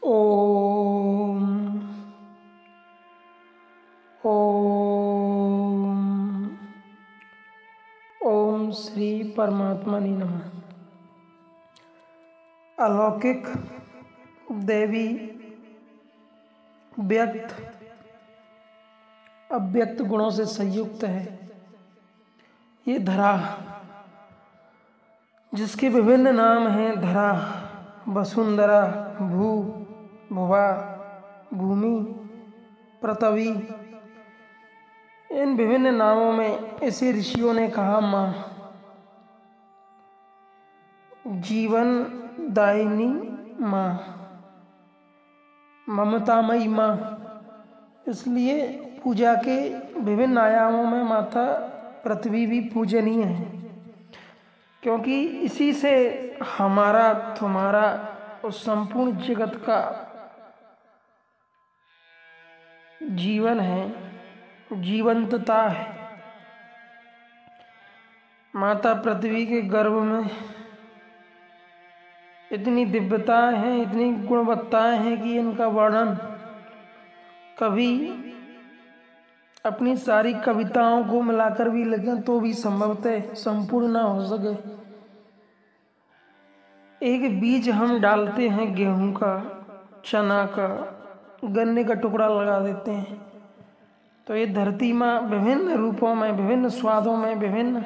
ओम ओम ओम श्री परमात्मने नमः। अलौकिक देवी व्यक्त अव्यक्त गुणों से संयुक्त है ये धरा, जिसके विभिन्न नाम हैं धरा, वसुंधरा, भू, भुवा, भूमि, पृथ्वी। इन विभिन्न नामों में इसे ऋषियों ने कहा माँ, जीवन दायिनी माँ, ममतामयी माँ। इसलिए पूजा के विभिन्न आयामों में माता पृथ्वी भी पूजनीय है, क्योंकि इसी से हमारा तुम्हारा उस संपूर्ण जगत का जीवन है, जीवंतता है। माता पृथ्वी के गर्भ में इतनी दिव्यताएं हैं, इतनी गुणवत्ताएं हैं कि इनका वर्णन कभी अपनी सारी कविताओं को मिलाकर भी लिखें तो भी संभवतः संपूर्ण ना हो सके। एक बीज हम डालते हैं गेहूं का, चना का, गन्ने का टुकड़ा लगा देते हैं तो ये धरती माँ विभिन्न रूपों में, विभिन्न स्वादों में, विभिन्न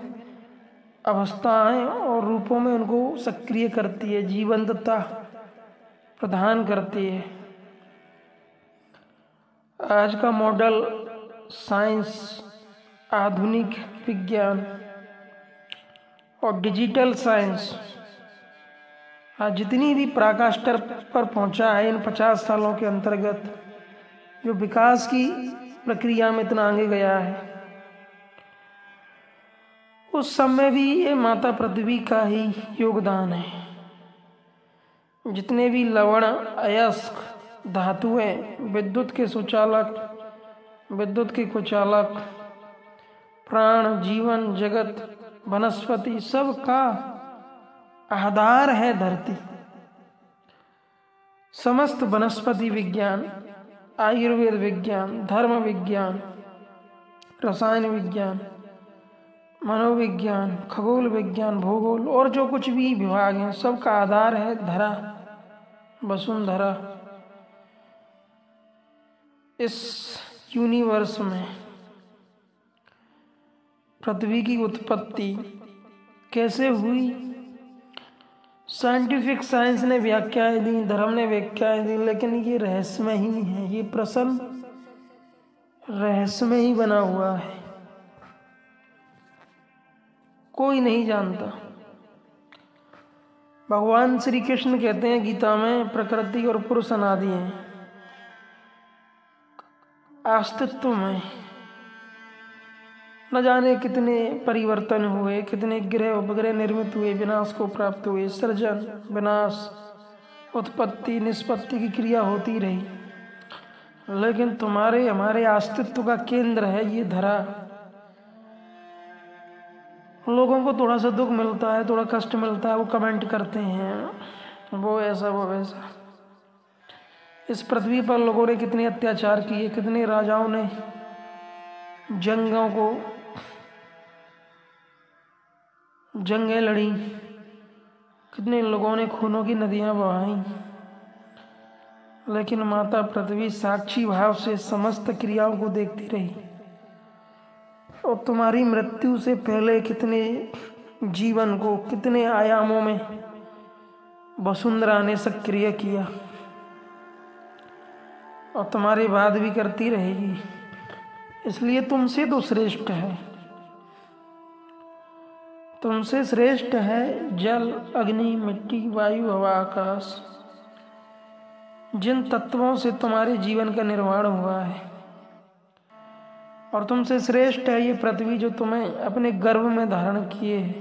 अवस्थाएं और रूपों में उनको सक्रिय करती है, जीवंतता प्रदान करती है। आज का मॉडल साइंस, आधुनिक विज्ञान और डिजिटल साइंस आज जितनी भी पराकाष्ठा पर पहुंचा है इन 50 सालों के अंतर्गत, जो विकास की प्रक्रिया में इतना आगे गया है, उस समय भी ये माता पृथ्वी का ही योगदान है। जितने भी लवण, अयस्क, धातुएं, विद्युत के सुचालक, विद्युत के कुचालक, प्राण, जीवन, जगत, वनस्पति, सब का आधार है धरती। समस्त वनस्पति विज्ञान, आयुर्वेद विज्ञान, धर्म विज्ञान, रसायन विज्ञान, मनोविज्ञान, खगोल विज्ञान, भूगोल और जो कुछ भी विभाग हैं, सबका आधार है धरा, वसुंधरा। इस यूनिवर्स में पृथ्वी की उत्पत्ति कैसे हुई, साइंटिफिक साइंस ने व्याख्याएं दी, धर्म ने व्याख्याएं दी, लेकिन ये रहस्यमय ही है। ये प्रश्न रहस्य में ही बना हुआ है, कोई नहीं जानता। भगवान श्री कृष्ण कहते हैं गीता में, प्रकृति और पुरुष अनादि हैं, अस्तित्व में न जाने कितने परिवर्तन हुए, कितने ग्रह उपग्रह निर्मित हुए, विनाश को प्राप्त हुए, सृजन, विनाश, उत्पत्ति, निष्पत्ति की क्रिया होती रही, लेकिन तुम्हारे हमारे अस्तित्व का केंद्र है ये धरा। लोगों को थोड़ा सा दुख मिलता है, थोड़ा कष्ट मिलता है, वो कमेंट करते हैं वो ऐसा वो वैसा। इस पृथ्वी पर लोगों ने कितने अत्याचार किए, कितने राजाओं ने जंगें लड़ी, कितने लोगों ने खूनों की नदियां बहाई, लेकिन माता पृथ्वी साक्षी भाव से समस्त क्रियाओं को देखती रही। और तुम्हारी मृत्यु से पहले कितने जीवन को, कितने आयामों में वसुंधरा ने सक्रिय किया और तुम्हारे बाद भी करती रहेगी। इसलिए तुमसे तो श्रेष्ठ है, तुमसे श्रेष्ठ है जल, अग्नि, मिट्टी, वायु, हवा, आकाश, जिन तत्वों से तुम्हारे जीवन का निर्माण हुआ है। और तुमसे श्रेष्ठ है ये पृथ्वी जो तुम्हें अपने गर्भ में धारण किए है।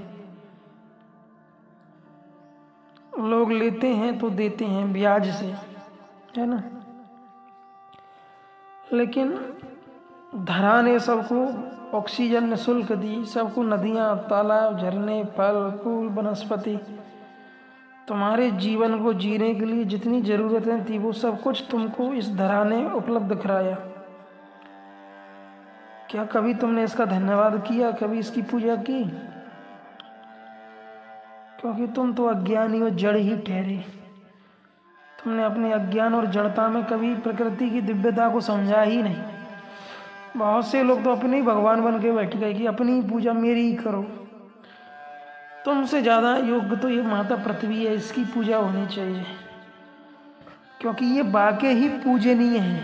लोग लेते हैं तो देते हैं ब्याज से, है ना, लेकिन धरा ने सबको ऑक्सीजन निःशुल्क दी, सबको नदियाँ, तालाब, झरने, फल, फूल, वनस्पति तुम्हारे जीवन को जीने के लिए जितनी ज़रूरतें थी वो सब कुछ तुमको इस धरा ने उपलब्ध कराया। क्या कभी तुमने इसका धन्यवाद किया, कभी इसकी पूजा की? क्योंकि तुम तो अज्ञानी और जड़ ही ठहरे। तुमने अपने अज्ञान और जड़ता में कभी प्रकृति की दिव्यता को समझा ही नहीं। बहुत से लोग तो अपने ही भगवान बन के बैठ गए कि अपनी पूजा मेरी ही करो। तुमसे ज़्यादा योग्य तो ये माता पृथ्वी है, इसकी पूजा होनी चाहिए, क्योंकि ये वाकई ही पूजनीय है।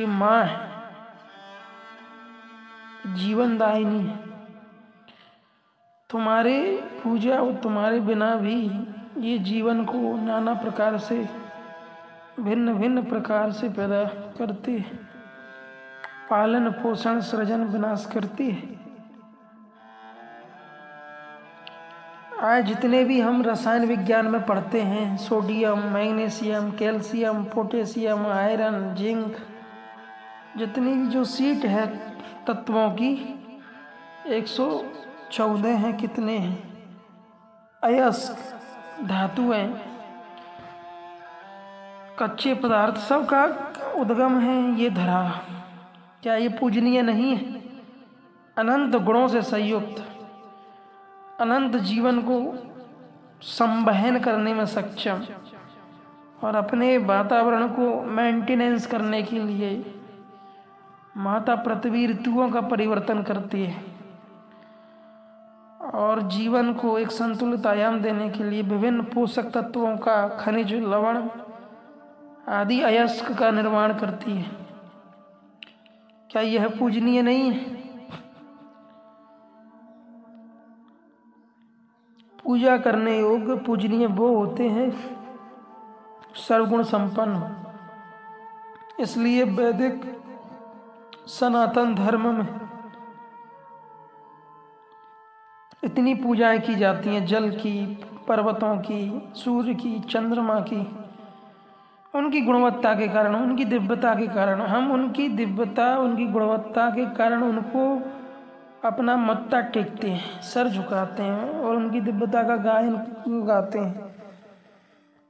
ये माँ है, जीवनदायिनी है। तुम्हारे पूजा और तुम्हारे बिना भी ये जीवन को नाना प्रकार से, भिन्न भिन्न प्रकार से पैदा करती है, पालन पोषण सृजन विनाश करती है। आज जितने भी हम रसायन विज्ञान में पढ़ते हैं, sodium, magnesium, calcium, potassium, iron, zinc, जितनी भी जो सीट है तत्वों की 114 हैं। कितने हैं? अयस्क धातुएं, कच्चे पदार्थ, सबका उद्गम है ये धरा। क्या ये पूजनीय नहीं है? अनंत गुणों से संयुक्त, अनंत जीवन को संवहन करने में सक्षम और अपने वातावरण को मेंटेनेंस करने के लिए माता पृथ्वी ऋतुओं का परिवर्तन करती है और जीवन को एक संतुलित आयाम देने के लिए विभिन्न पोषक तत्वों का, खनिज, लवण आदि अयस्क का निर्माण करती है। क्या यह पूजनीय नहीं है? पूजा करने योग्य पूजनीय वो होते हैं सर्वगुण संपन्न। इसलिए वैदिक सनातन धर्म में इतनी पूजाएं की जाती हैं, जल की, पर्वतों की, सूर्य की, चंद्रमा की। उनकी गुणवत्ता के कारण, उनकी दिव्यता के कारण हम उनकी दिव्यता, उनकी गुणवत्ता के कारण उनको अपना मत्था टेकते हैं, सर झुकाते हैं और उनकी दिव्यता का गायन गाते हैं।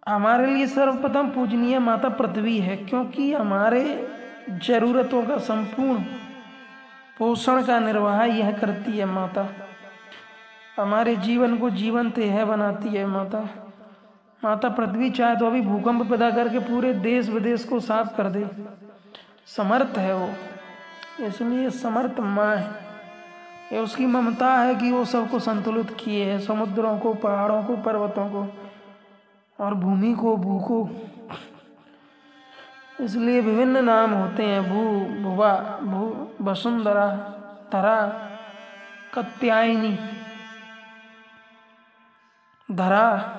हमारे लिए सर्वप्रथम पूजनीय माता पृथ्वी है, क्योंकि हमारे जरूरतों का संपूर्ण पोषण का निर्वाह यह करती है माता। हमारे जीवन को जीवंत यह बनाती है माता। माता पृथ्वी चाहे तो अभी भूकंप पैदा करके पूरे देश विदेश को साफ कर दे, समर्थ है वो। इसलिए समर्थ माँ है। ये उसकी ममता है कि वो सबको संतुलित किए है, समुद्रों को, पहाड़ों को, पर्वतों को और भूमि को, भू को। इसलिए विभिन्न नाम होते हैं, भू, भुवा, भू, वसुंधरा, धरा, कात्यायनी, धरा,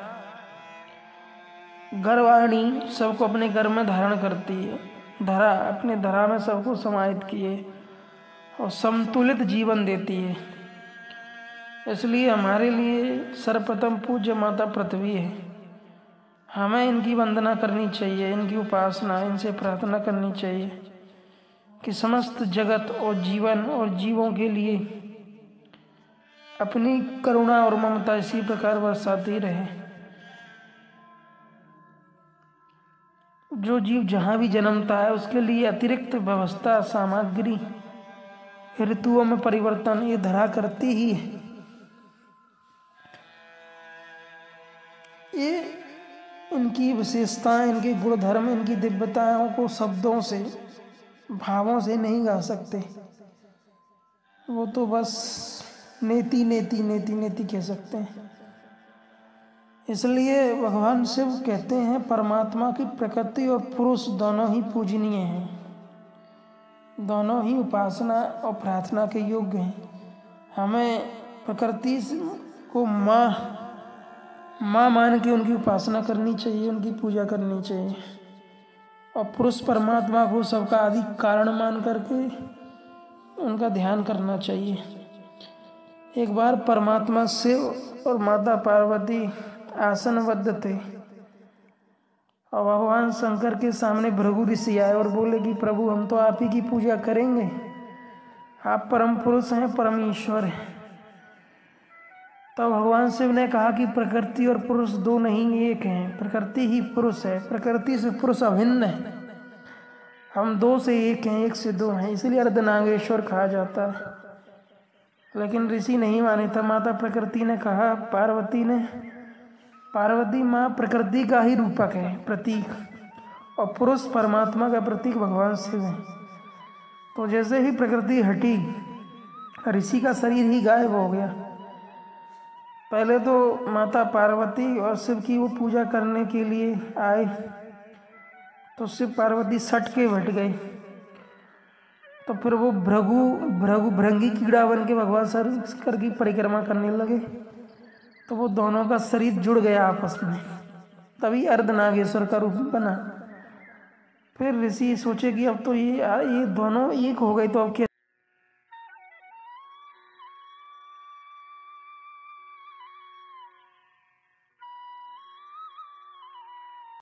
गर्वाणी सबको अपने घर में धारण करती है। धरा अपने धरा में सबको समाहित किए और संतुलित जीवन देती है। इसलिए हमारे लिए सर्वप्रथम पूज्य माता पृथ्वी है। हमें इनकी वंदना करनी चाहिए, इनकी उपासना, इनसे प्रार्थना करनी चाहिए कि समस्त जगत और जीवन और जीवों के लिए अपनी करुणा और ममता इसी प्रकार बरसाती रहे। जो जीव जहाँ भी जन्मता है उसके लिए अतिरिक्त व्यवस्था, सामग्री, ऋतुओं में परिवर्तन ये धरा करती ही है। ये इनकी विशेषताएं, इनके गुणधर्म, इनकी दिव्यताओं को शब्दों से, भावों से नहीं गा सकते। वो तो बस नेति नेति नेति नेति कह सकते हैं। इसलिए भगवान शिव कहते हैं परमात्मा की प्रकृति और पुरुष दोनों ही पूजनीय हैं, दोनों ही उपासना और प्रार्थना के योग्य हैं। हमें प्रकृति को माँ मान के उनकी उपासना करनी चाहिए, उनकी पूजा करनी चाहिए और पुरुष परमात्मा को सबका आदि कारण मान करके उनका ध्यान करना चाहिए। एक बार परमात्मा शिव और माता पार्वती आसनबद्ध थे और भगवान शंकर के सामने भृगु ऋषि आए और बोले कि प्रभु हम तो आप ही की पूजा करेंगे, आप परम पुरुष हैं, परमेश्वर हैं। तो भगवान शिव ने कहा कि प्रकृति और पुरुष दो नहीं एक हैं, प्रकृति ही पुरुष है, प्रकृति से पुरुष अभिन्न है, हम दो से एक हैं, एक से दो हैं, इसलिए अर्धनागेश्वर कहा जाता है। लेकिन ऋषि नहीं माने। तब माता प्रकृति ने कहा, पार्वती माँ प्रकृति का ही रूपक है, प्रतीक, और पुरुष परमात्मा का प्रतीक भगवान शिव है। तो जैसे ही प्रकृति हटी, ऋषि का शरीर ही गायब हो गया। पहले तो माता पार्वती और शिव की वो पूजा करने के लिए आए, तो शिव पार्वती सट के बैठ गए। तो फिर वो भृंगी कीड़ा बन के भगवान शंकर की परिक्रमा करने लगे। तो वो दोनों का शरीर जुड़ गया आपस में, तभी अर्धनागेश्वर का रूप बना। फिर ऋषि सोचे कि अब तो ये दोनों एक हो गए, तो अब क्या